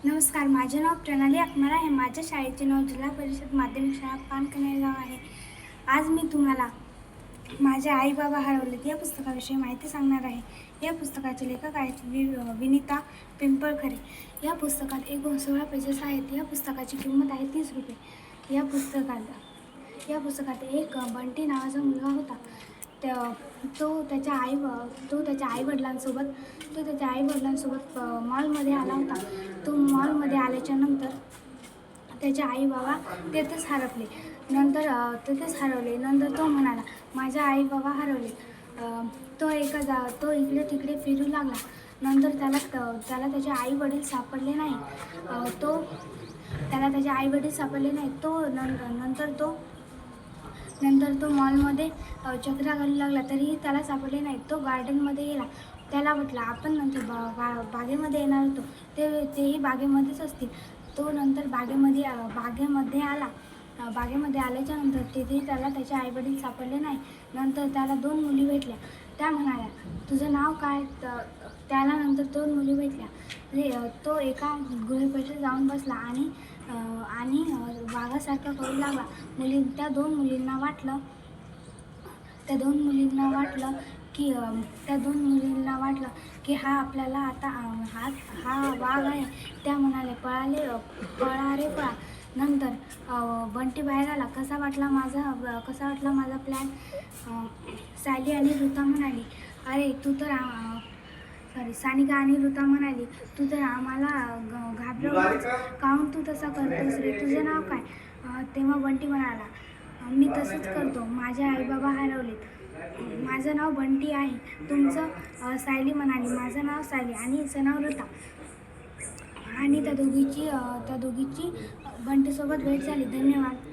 नमस्कार, माझे नाव प्रणाली अकमर आहे. माझ्या शाळेचे नाव जिल्हा परिषद माध्यमिक शाळा पानकनेरगाव आहे. आज मी तुम्हाला माझे आई बाबा हरवलेत या पुस्तकाविषयी माहिती सांगणार आहे. या पुस्तकाचे लेखक आहेत विनीता पिंपळखरे. या पुस्तकात एकूण 16 पेजेस आहेत. या पुस्तकाची किंमत आहे 30 रुपये. या पुस्तकात एक बंटी नावाचा मुलगा होता. तो त्याच्या आईवडिलांसोबत मॉलमध्ये आला होता. तो मॉलमध्ये आल्याच्या नंतर त्याचे आई बाबा तिथेच हरवले. नंतर तो म्हणाला, माझे आई बाबा हरवले. तो इकडे तिकडे फिरू लागला. नंतर त्याला त्याचे आई वडील सापडले नाही. नंतर तो मॉलमध्ये चक्रा घालू लागला, तरीही त्याला सापडले नाही. तो गार्डनमध्ये गेला. त्याला वाटलं आपण नंतर बागेमध्ये येणार होतो, तेही बागेमध्येच असतील. तो नंतर बागेमध्ये आला. बागेमध्ये आल्याच्या नंतर तिथेही त्याला त्याचे आईवडील सापडले नाही. नंतर त्याला 2 मुली भेटल्या. त्या म्हणाल्या, तुझं नाव काय? त्याला नंतर 2 मुली भेटल्या. तो एका गुहेपाशी जाऊन बसला आणि वाघासारखा करू लागला. त्या दोन मुलींना वाटलं की हा आपल्याला आता हा वाघ आहे. त्या म्हणाले, पळा रे पळा. नंतर बंटी बाहेर आला. कसा वाटला माझा प्लॅन? सायली आणि ऋता म्हणाली, अरे सानिका आणि ऋता म्हणाली, तू तर आम्हाला घाबरवलंस. काहून तू तसा करतोस रे? तुझं नाव काय? तेव्हा बंटी म्हणाला, मी तसंच करतो. माझे आई बाबा हरवलेत. माझं नाव बंटी आहे. तुमचं? सायली म्हणाली, माझं नाव सायली आणि हिचं नाव ऋता. आणि त्या दोघीची बंटीसोबत भेट झाली. धन्यवाद.